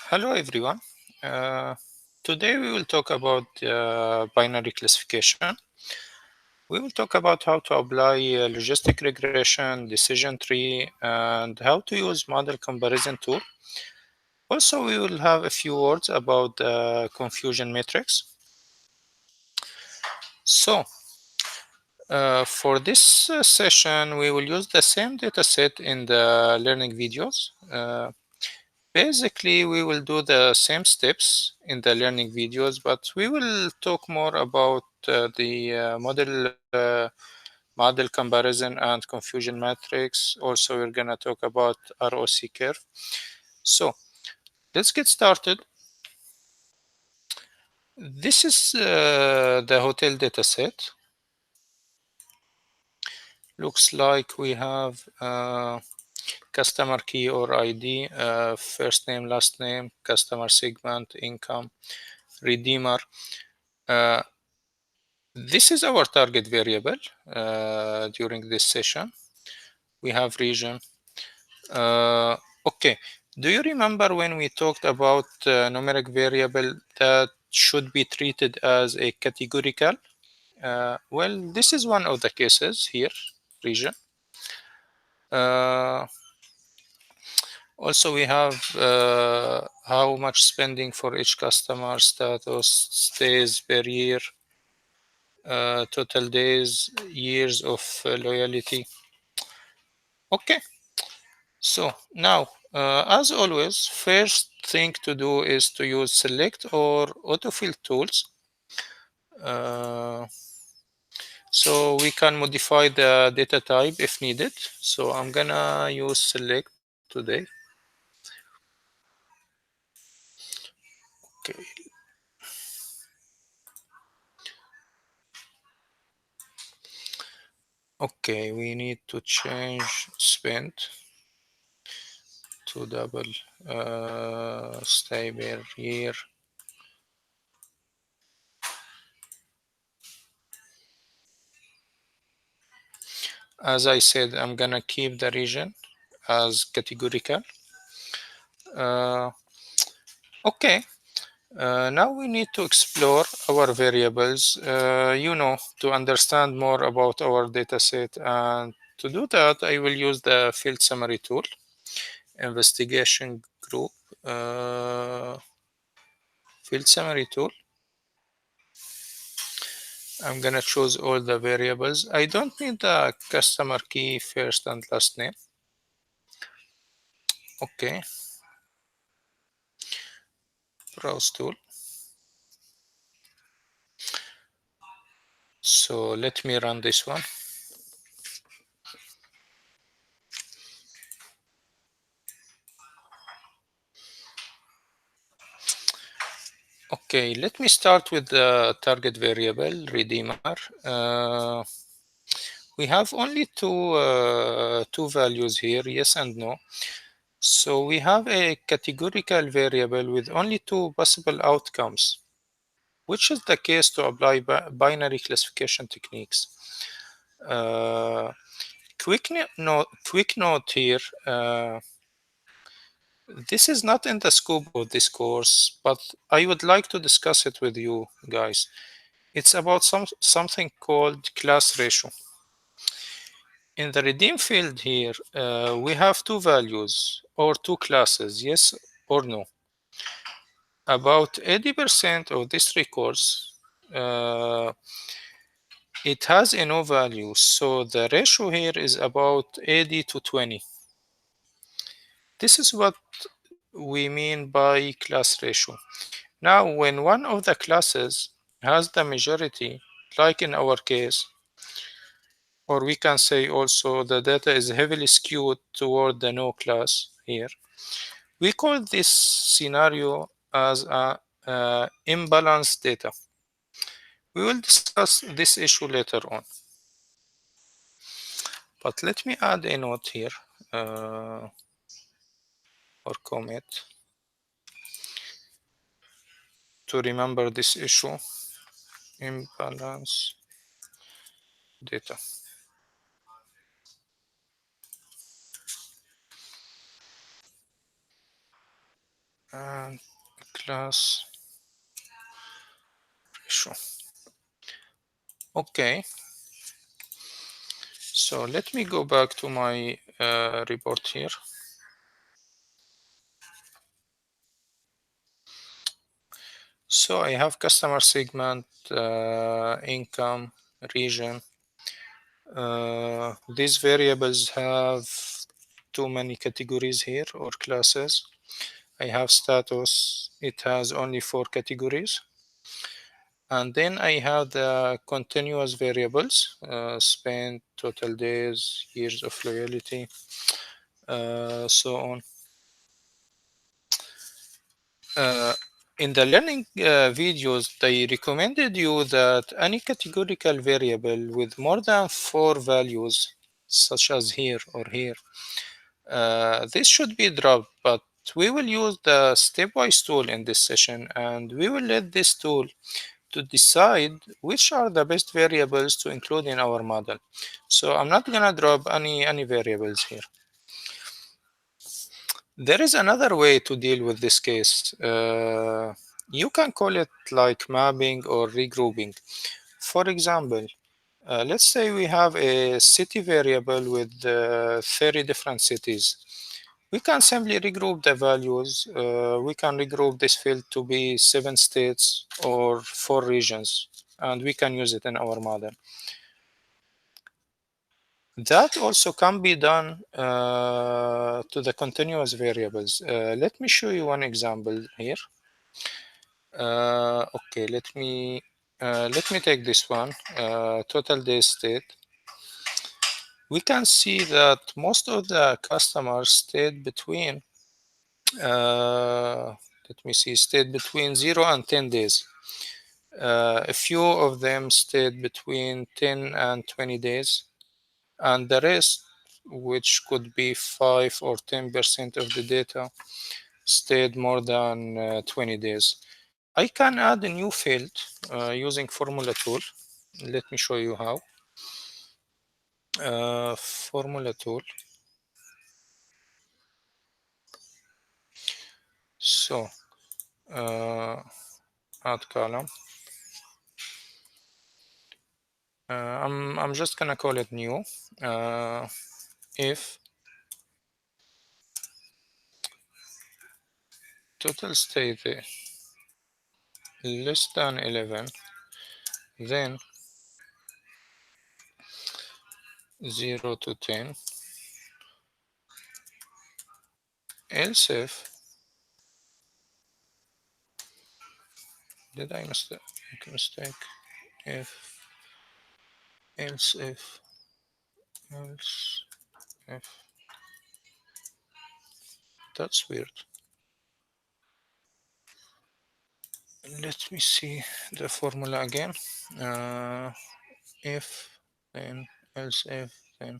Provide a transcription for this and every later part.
Hello everyone. Today we will talk about binary classification. We will talk about how to apply logistic regression, decision tree, and how to use model comparison tool. Also, we will have a few words about confusion matrix. So, for this session, we will use the same dataset in the learning videos. Basically, we will do the same steps in the learning videos, but we will talk more about the model comparison and confusion matrix. Also, we're going to talk about ROC curve. So let's get started. This is the hotel dataset. Looks like we have customer key or ID, first name, last name, customer segment, income, redeemer. This is our target variable during this session. We have region. Okay, do you remember when we talked about numeric variable that should be treated as a categorical? Well, this is one of the cases here, region. Uh, Also, we have how much spending for each customer, status, stays per year, total days, years of loyalty. Okay, so now, as always, first thing to do is to use select or autofill tools. Uh, so we can modify the data type if needed. So I'm gonna use select today. Okay. Okay, we need to change spend to double stay per year. As I said, I'm gonna keep the region as categorical. Uh, okay, now we need to explore our variables, to understand more about our dataset. And to do that, I will use the field summary tool, investigation group, field summary tool. I'm gonna choose all the variables. I don't need the customer key, first and last name. Okay, browse tool. So let me run this one. Okay, let me start with the target variable, redeemer. We have only two values here, yes and no. So we have a categorical variable with only two possible outcomes, which is the case to apply binary classification techniques. Quick note here. This is not in the scope of this course, but I would like to discuss it with you guys. It's about something called class ratio. In the redeem field here, we have two values or two classes, yes or no. About 80% of these records, it has a no value. So the ratio here is about 80 to 20. This is what we mean by class ratio. Now, when one of the classes has the majority, like in our case, or we can say also the data is heavily skewed toward the no class here, we call this scenario as a imbalanced data. We will discuss this issue later on. But let me add a note here or comment to remember this issue, imbalance data. and class ratio. Okay, so let me go back to my report here. So I have customer segment, income, region. These variables have too many categories here or classes. I have status, it has only 4 categories. And then I have the continuous variables, spent, total days, years of loyalty, so on. Uh, in the learning videos, they recommended you that any categorical variable with more than 4 values, such as here or here, this should be dropped, but we will use the stepwise tool in this session, and we will let this tool to decide which are the best variables to include in our model. So I'm not gonna drop any variables here. There is another way to deal with this case. You can call it like mapping or regrouping. For example, let's say we have a city variable with 30 different cities. We can simply regroup the values. We can regroup this field to be 7 states or 4 regions, and we can use it in our model. That also can be done to the continuous variables. Let me show you one example here. Okay, let me take this one, total day state. We can see that most of the customers stayed between, let me see, stayed between 0 and 10 days. A few of them stayed between 10 and 20 days, and the rest, which could be 5 or 10% of the data, stayed more than 20 days. I can add a new field using formula tool. Let me show you how. Formula tool. So add column. I'm just gonna call it new. If total state less than 11, then 0 to 10, else if, did I make a mistake? If, else if, else if, that's weird. Let me see the formula again. If, then, else if, then.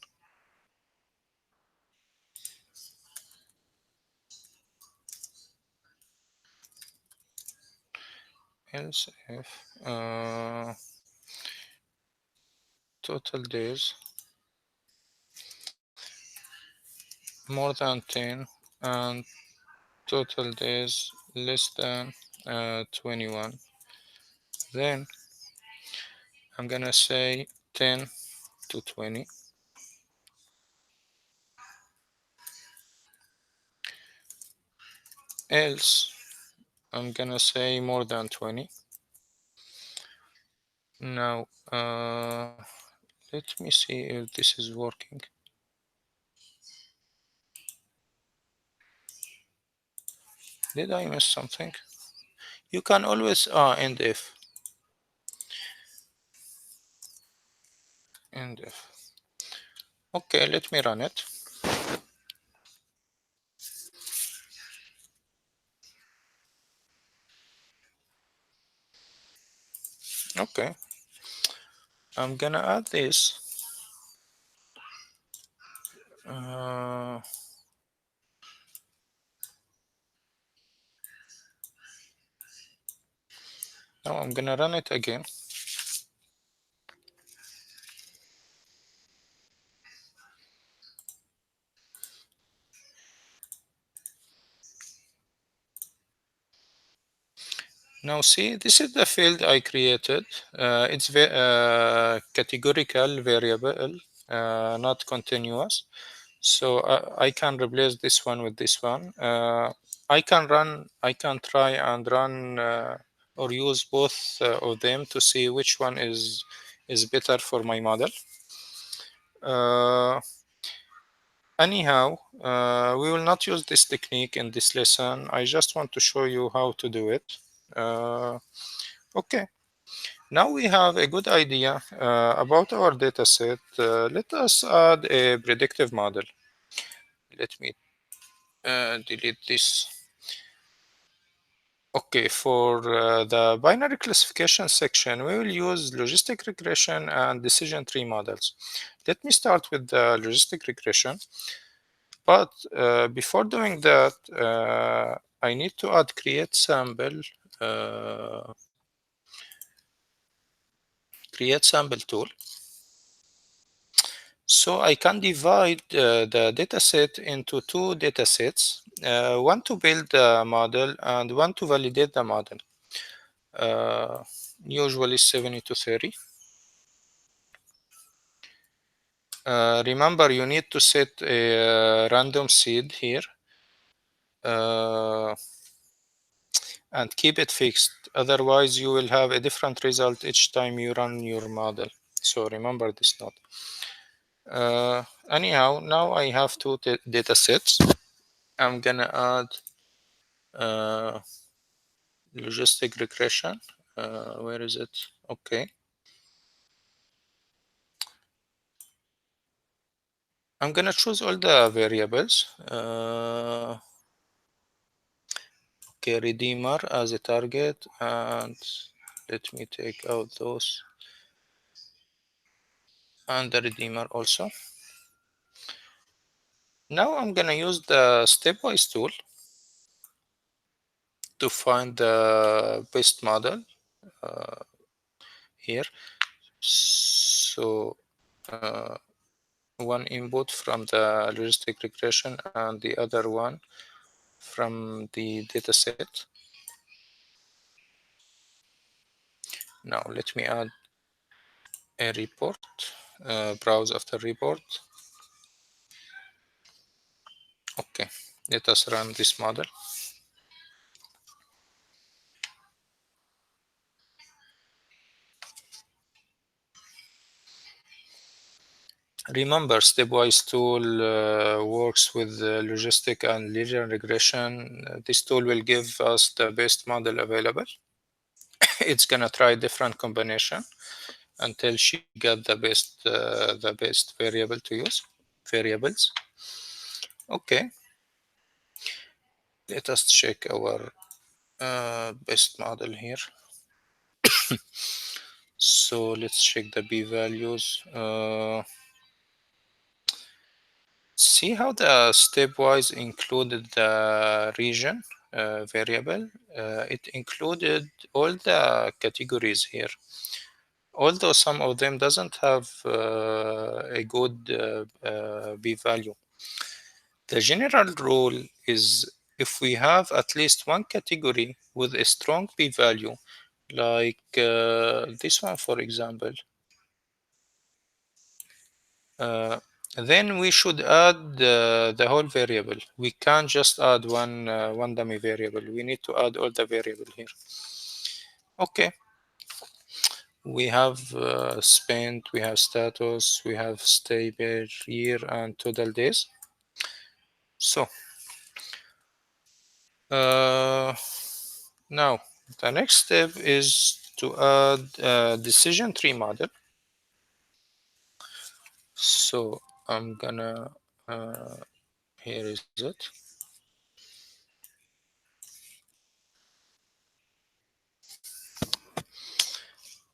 Else if total days more than 10 and total days less than 21, then I'm gonna say 10 to 20. Else I'm gonna say more than 20. Now let me see if this is working. Did I miss something? You can always end if. End if. Okay, let me run it. Okay, I'm gonna add this. Now I'm gonna run it again. Now see, this is the field I created. It's categorical variable, not continuous. So I can replace this one with this one. I can try and run or use both of them to see which one is better for my model. Uh, Anyhow, we will not use this technique in this lesson. I just want to show you how to do it. Okay, now we have a good idea about our dataset. Let us add a predictive model. Let me delete this. Okay, for the binary classification section, we will use logistic regression and decision tree models. Let me start with the logistic regression. But before doing that, I need to add uh, create sample tool. So I can divide the dataset into two datasets, one to build the model and one to validate the model. Uh, Usually 70 to 30. Remember, you need to set a random seed here and keep it fixed. Otherwise, you will have a different result each time you run your model. So remember this note. Anyhow, now I have two data sets. I'm gonna add uh, logistic regression. Where is it? Okay. I'm gonna choose all the variables. Okay, redeemer as a target, and let me take out those and the redeemer also. Now I'm gonna use the stepwise tool to find the best model uh, here. So one input from the logistic regression and the other one from the dataset. Now let me add a report, browse after report. Okay, let us run this model. Remember, stepwise tool works with logistic and linear regression. This tool will give us the best model available. It's gonna try different combination until she get the best variable to use variables. Okay, let us check our best model here. So let's check the p-values. See how the stepwise included the region variable. It included all the categories here, although some of them doesn't have a good p-value. The general rule is if we have at least one category with a strong p-value, like this one, for example, uh, then we should add the whole variable. We can't just add one dummy variable. We need to add all the variable here. Okay. We have spent, we have status, we have stay per year and total days. So now the next step is to add a decision tree model. So I'm gonna here is it.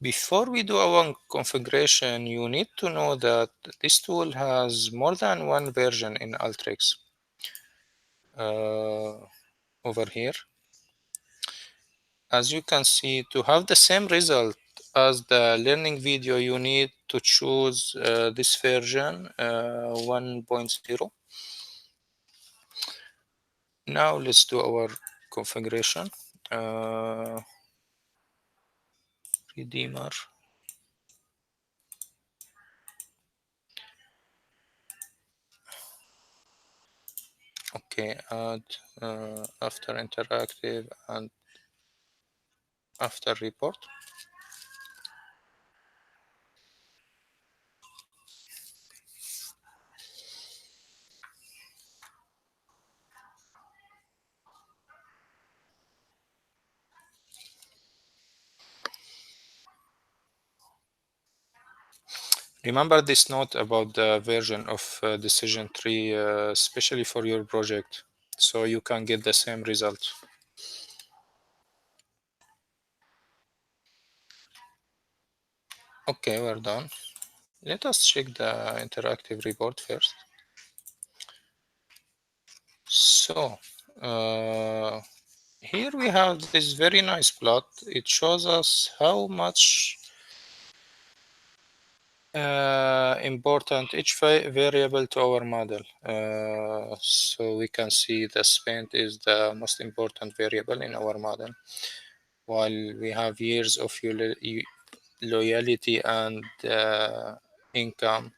Before we do our configuration, you need to know that this tool has more than one version in Alteryx. Over here, as you can see, to have the same result as the learning video, you need to choose this version 1.0. Now let's do our configuration. redeemer. Okay, add after interactive and after report. Remember this note about the version of decision tree, especially for your project, so you can get the same result. Okay, we're done. Let us check the interactive report first. So, here we have this very nice plot. It shows us how much important each variable to our model. So we can see the spend is the most important variable in our model, while we have years of loyalty and income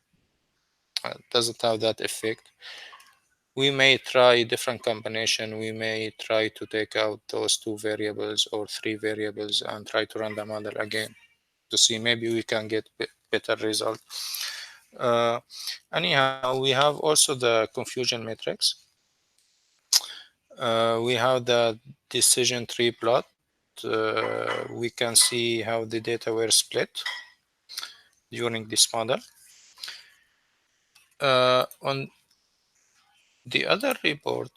doesn't have that effect. We may try different combination. We may try to take out those two variables or three variables and try to run the model again to see maybe we can get better result. Uh, Anyhow, we have also the confusion matrix. We have the decision tree plot. We can see how the data were split during this model. On the other report,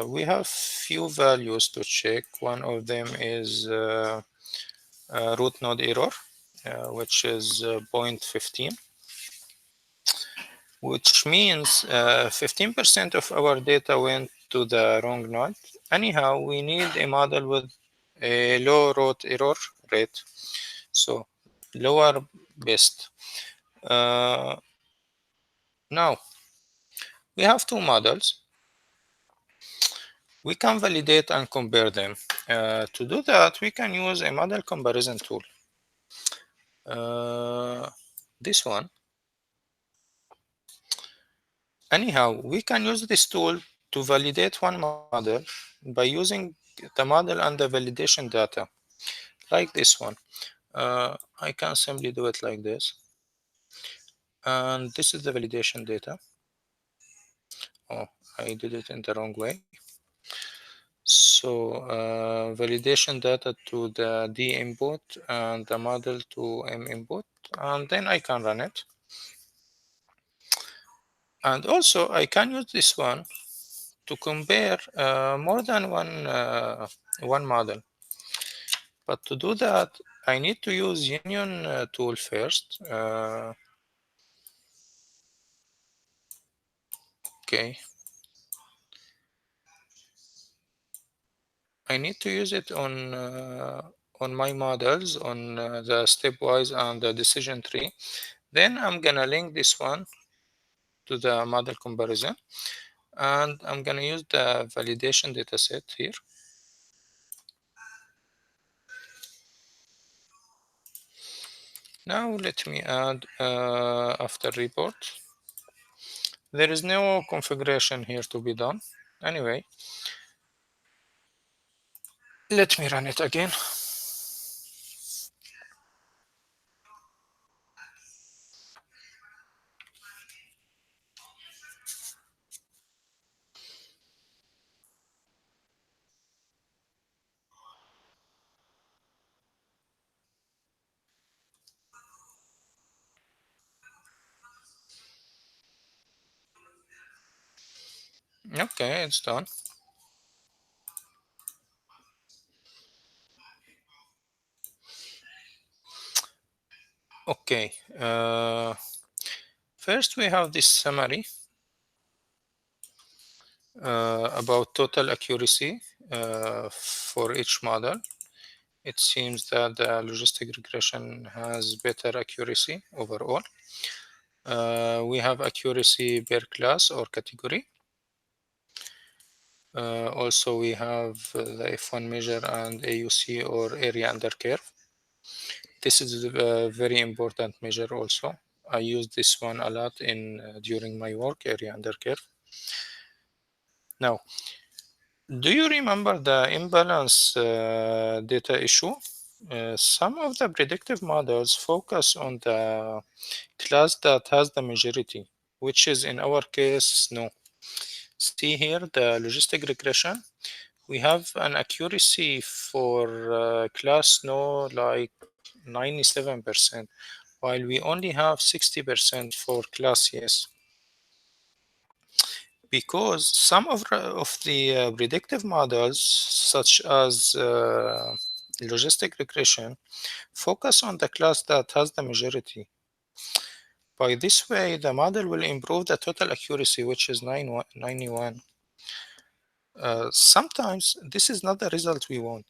we have few values to check. One of them is root node error, which is 0.15. Which means 15% of our data went to the wrong node. Anyhow, we need a model with a low root error rate, so lower best. Now, we have two models. We can validate and compare them. To do that, we can use a model comparison tool. This one. Anyhow, we can use this tool to validate one model by using the model and the validation data, like this one. I can simply do it like this. And this is the validation data. Oh, I did it in the wrong way. So validation data to the D input and the model to M input, and then I can run it. And also I can use this one to compare more than one model. But to do that, I need to use union tool first. Okay. I need to use it on my models, on the stepwise and the decision tree. Then I'm gonna link this one to the model comparison, and I'm gonna use the validation dataset here. Now let me add after report. There is no configuration here to be done. Anyway, let me run it again. Okay, it's done. Okay. First, we have this summary about total accuracy for each model. It seems that the logistic regression has better accuracy overall. We have accuracy per class or category. Also, we have the F1 measure and AUC or area under curve. This is a very important measure also. I use this one a lot in during my work area under curve. Now, do you remember the imbalance data issue? Some of the predictive models focus on the class that has the majority, which is in our case no. See here the logistic regression. We have an accuracy for class no like 97%, while we only have 60% for class yes. Because some of the predictive models, such as logistic regression, focus on the class that has the majority. By this way, the model will improve the total accuracy, which is 91. Sometimes this is not the result we want.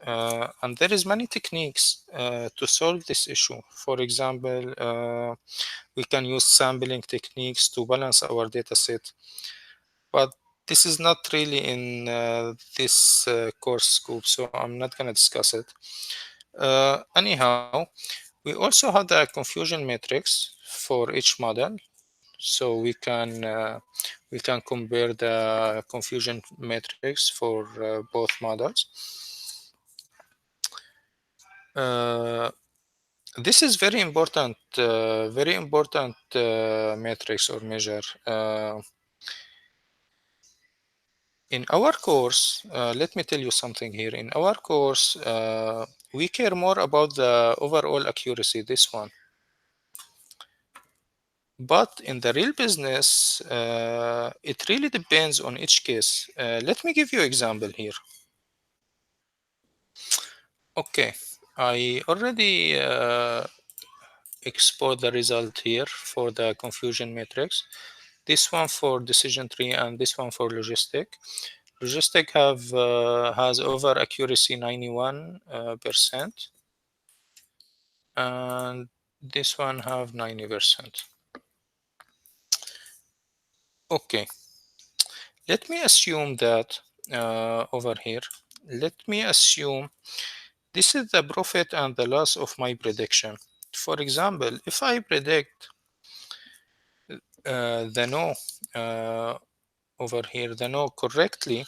And there is many techniques to solve this issue. For example, we can use sampling techniques to balance our data set. But this is not really in this course scope, so I'm not going to discuss it. Anyhow, we also have the confusion matrix for each model, so we can compare the confusion matrix for both models. This is very important matrix or measure. In our course, let me tell you something here. In our course, we care more about the overall accuracy, this one. But in the real business, it really depends on each case. Let me give you an example here. Okay, I already export the result here for the confusion matrix. This one for decision tree and this one for logistic. Logistic has over accuracy 91%, and this one have 90%. Okay, let me assume that over here, let me assume this is the profit and the loss of my prediction. For example, if I predict the no over here, the no correctly,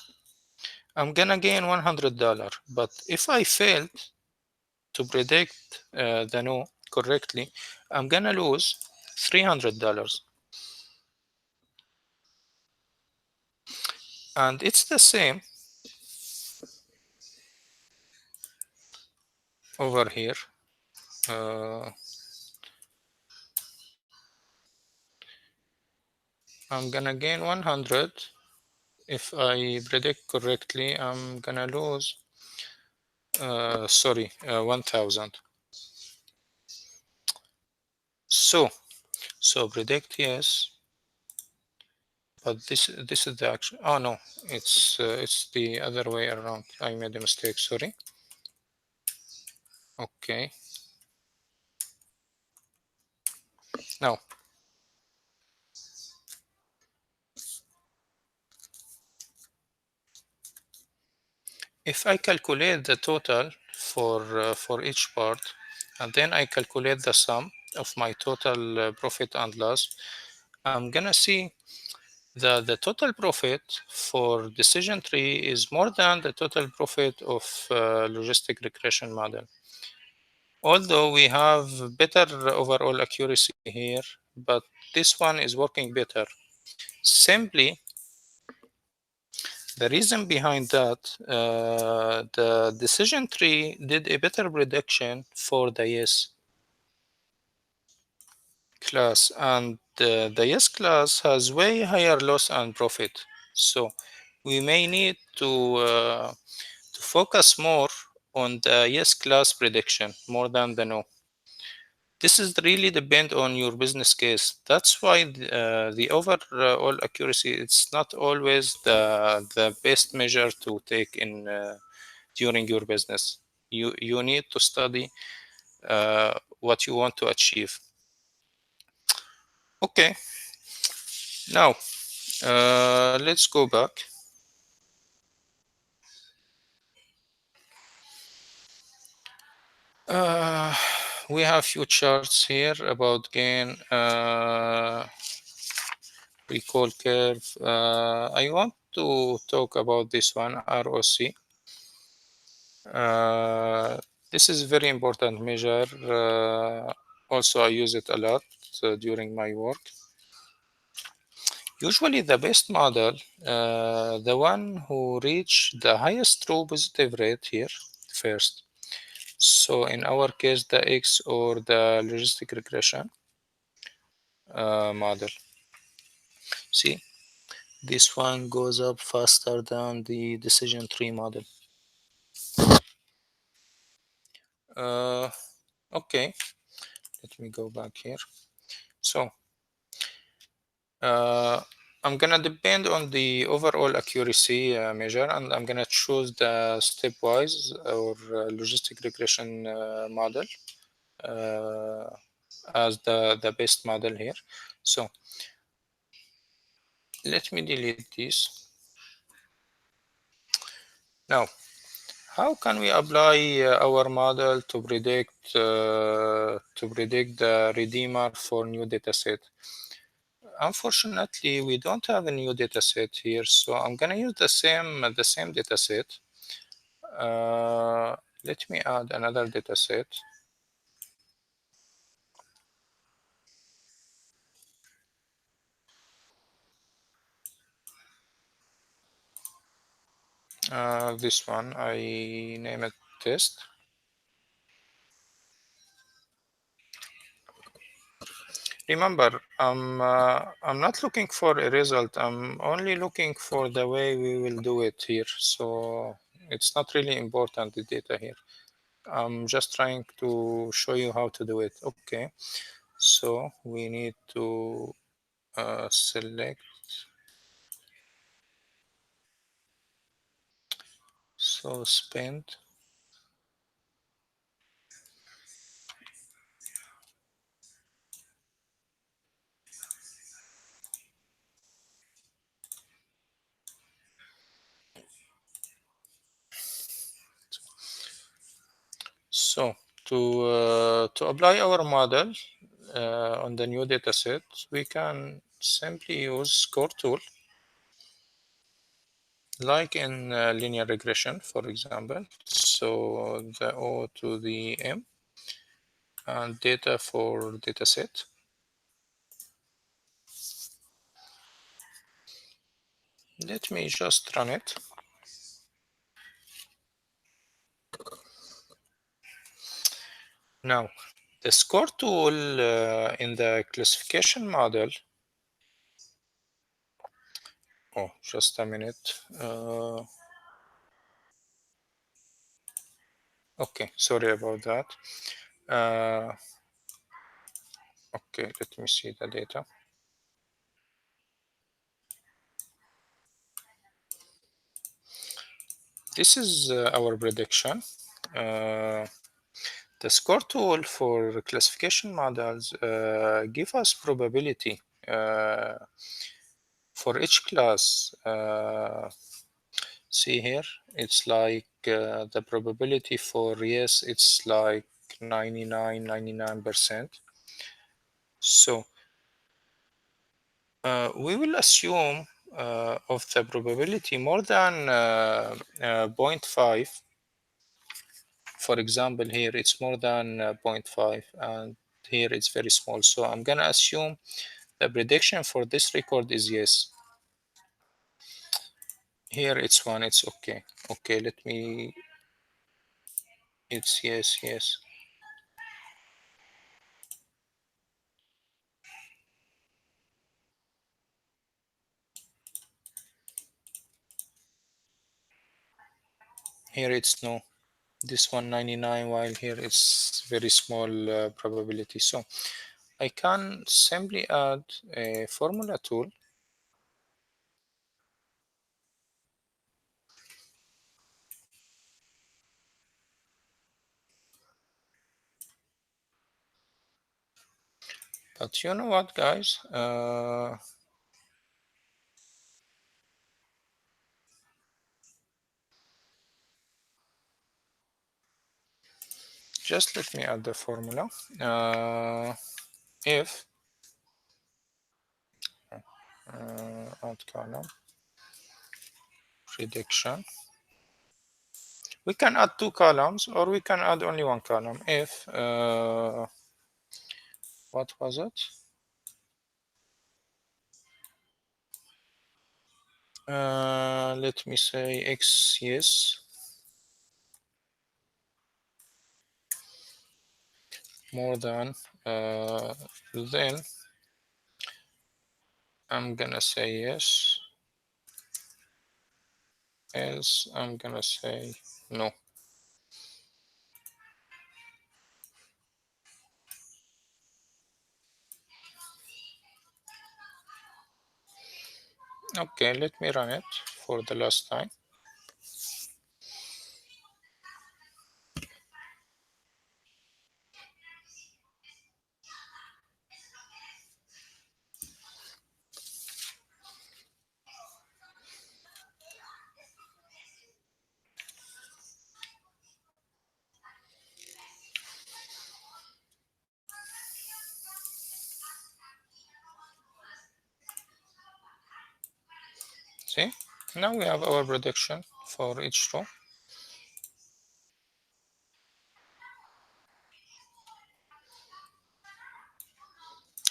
I'm gonna gain $100. But if I failed to predict the no correctly, I'm gonna lose $300. And it's the same over here. I'm gonna gain 100. If I predict correctly, I'm gonna lose 1000. So predict yes, but this is the action. Oh no, it's the other way around. I made a mistake, sorry. Okay, now if I calculate the total for each part, and then I calculate the sum of my total profit and loss, I'm gonna see that the total profit for decision tree is more than the total profit of logistic regression model. Although we have better overall accuracy here, but this one is working better. Simply, the reason behind that, the decision tree did a better prediction for the yes class, and the yes class has way higher loss and profit. So we may need to focus more on the yes class prediction more than the no. This is really depend on your business case. That's why the overall accuracy, it's not always the best measure to take in during your business. You need to study what you want to achieve. Okay, now let's go back. Uh, we have few charts here about gain, recall curve. I want to talk about this one, ROC. This is very important measure. Also, I use it a lot during my work. Usually, the best model, the one who reach the highest true positive rate here first. So in our case, the X or the logistic regression model. See, this one goes up faster than the decision tree model. Uh, okay, let me go back here. So I'm gonna depend on the overall accuracy measure, and I'm gonna choose the stepwise or logistic regression model as the best model here. So let me delete this. Now, how can we apply our model to predict the redeemer for new dataset? Unfortunately, we don't have a new dataset here, so I'm gonna use the same dataset. Let me add another dataset. This one, I name it test. Remember, I'm not looking for a result. I'm only looking for the way we will do it here. So it's not really important, the data here. I'm just trying to show you how to do it. Okay, so we need to select. So spend. So to apply our model on the new dataset, we can simply use score tool, like in linear regression, for example. So the O to the M and data for dataset. Let me just run it. Now, the score tool in the classification model. Oh, just a minute. Okay, sorry about that. Okay, let me see the data. This is our prediction. Uh, the score tool for classification models give us probability for each class. See here, it's like the probability for yes, it's like 99%. So we will assume of the probability more than 0.5. For example, here it's more than 0.5, and here it's very small. So I'm gonna assume the prediction for this record is yes. Here it's 1, it's okay. Okay, let me, it's yes, yes. Here it's no. This one 99, while here it's very small probability. So I can simply add a formula tool. But you know what, guys? just let me add the formula. If add column prediction, we can add 2 columns or we can add only 1 column. If what was it? Let me say x yes more than then I'm gonna say yes, else I'm gonna say no. Okay, let me run it for the last time. See, now we have our prediction for each row.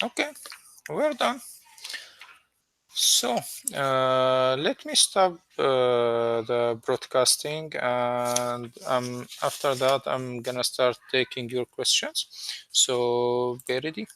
Okay, we're done. So let me stop the broadcasting, and after that I'm gonna start taking your questions. So be ready.